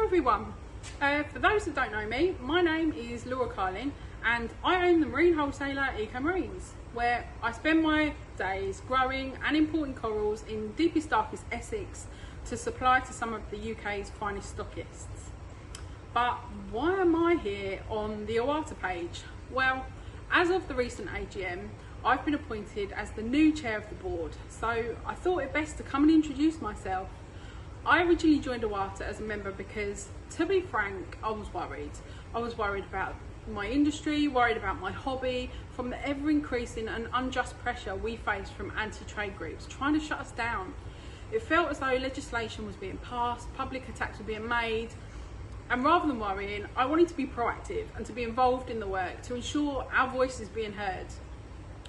everyone. For those that don't know me, my name is Laura Carlin and I own the marine wholesaler EcoMarines, where I spend my days growing and importing corals in deepest, darkest Essex to supply to some of the UK's finest stockists. But why am I here on the OATA page? Well, as of the recent AGM, I've been appointed as the new chair of the board, so I thought it best to come and introduce myself. I originally joined OATA as a member because, to be frank, I was worried. I was worried about my industry, worried about my hobby, from the ever-increasing and unjust pressure we face from anti-trade groups trying to shut us down. It felt as though legislation was being passed, public attacks were being made, and rather than worrying, I wanted to be proactive and to be involved in the work to ensure our voice is being heard.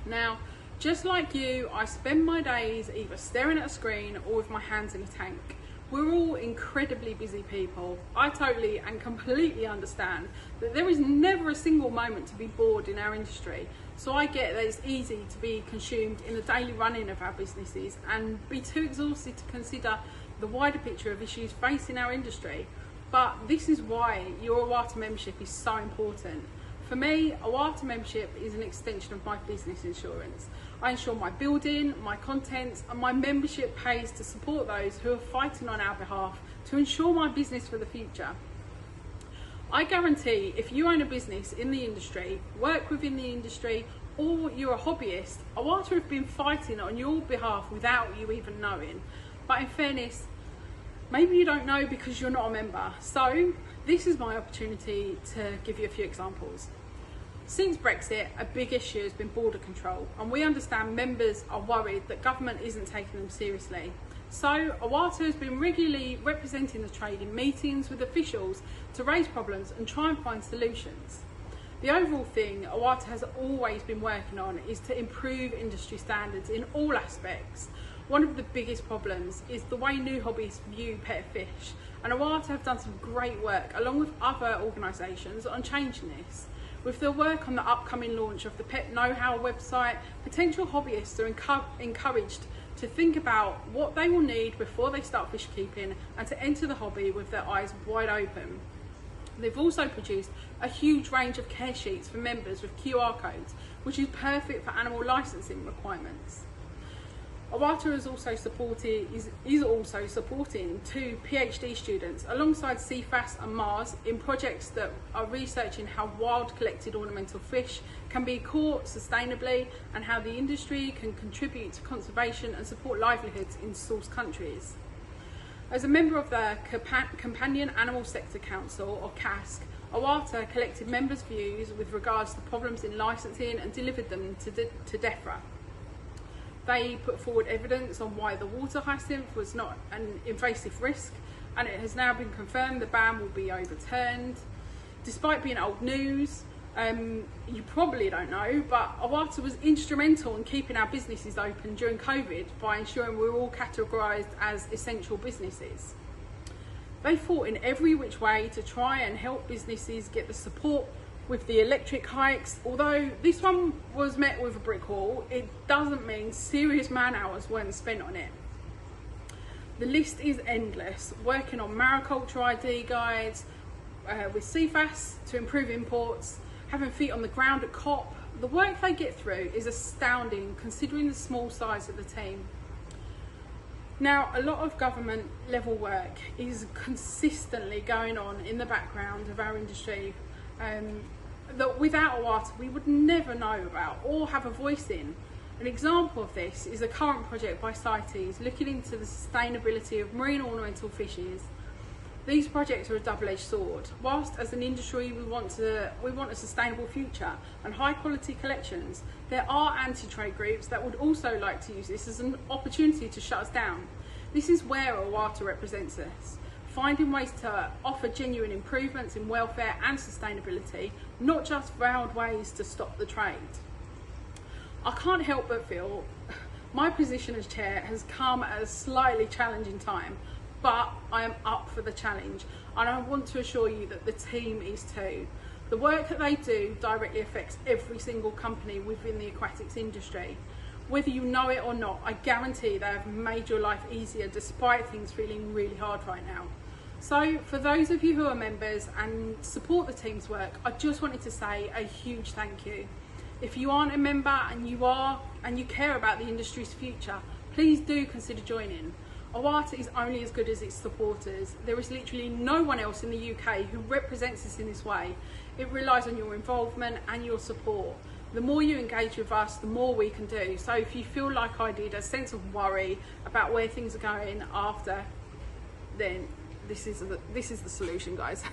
Now, just like you, I spend my days either staring at a screen or with my hands in a tank. We're all incredibly busy people. I totally and completely understand that there is never a single moment to be bored in our industry. So I get that it's easy to be consumed in the daily running of our businesses and be too exhausted to consider the wider picture of issues facing our industry. But this is why your OATA membership is so important. For me, OATA membership is an extension of my business insurance. I insure my building, my contents, and my membership pays to support those who are fighting on our behalf to ensure my business for the future. I guarantee if you own a business in the industry, work within the industry, or you're a hobbyist, OATA have been fighting on your behalf without you even knowing. But in fairness, maybe you don't know because you're not a member. So this is my opportunity to give you a few examples. Since Brexit, a big issue has been border control, and we understand members are worried that government isn't taking them seriously. So OATA has been regularly representing the trade in meetings with officials to raise problems and try and find solutions. The overall thing OATA has always been working on is to improve industry standards in all aspects. One of the biggest problems is the way new hobbyists view pet fish, and OATA have done some great work along with other organisations on changing this. With the work on the upcoming launch of the Pet Know-How website, potential hobbyists are encouraged to think about what they will need before they start fish keeping and to enter the hobby with their eyes wide open. They've also produced a huge range of care sheets for members with QR codes, which is perfect for animal licensing requirements. OATA is also supporting two PhD students alongside CFAS and Mars in projects that are researching how wild collected ornamental fish can be caught sustainably and how the industry can contribute to conservation and support livelihoods in source countries. As a member of the Companion Animal Sector Council, or CASC, OATA collected members' views with regards to problems in licensing and delivered them to DEFRA. They put forward evidence on why the water hyacinth was not an invasive risk, and it has now been confirmed the ban will be overturned. Despite being old news, you probably don't know, but OATA was instrumental in keeping our businesses open during COVID by ensuring we were all categorised as essential businesses. They fought in every which way to try and help businesses get the support with the electric hikes. Although this one was met with a brick wall, it doesn't mean serious man hours weren't spent on it. The list is endless, working on mariculture ID guides, with CFAS to improve imports, having feet on the ground at COP. The work they get through is astounding considering the small size of the team. Now, a lot of government level work is consistently going on in the background of our industry that without OATA we would never know about or have a voice in. An example of this is a current project by CITES looking into the sustainability of marine ornamental fishes. These projects are a double-edged sword. Whilst as an industry we want a sustainable future and high quality collections, there are anti-trade groups that would also like to use this as an opportunity to shut us down. This is where OATA represents us, finding ways to offer genuine improvements in welfare and sustainability, not just veiled ways to stop the trade. I can't help but feel my position as chair has come at a slightly challenging time, but I am up for the challenge, and I want to assure you that the team is too. The work that they do directly affects every single company within the aquatics industry. Whether you know it or not, I guarantee they have made your life easier despite things feeling really hard right now. So for those of you who are members and support the team's work, I just wanted to say a huge thank you. If you aren't a member and you care about the industry's future, please do consider joining. OATA is only as good as its supporters. There is literally no one else in the UK who represents us in this way. It relies on your involvement and your support. The more you engage with us, the more we can do. So if you feel like I did, a sense of worry about where things are going after, then this is the solution, guys.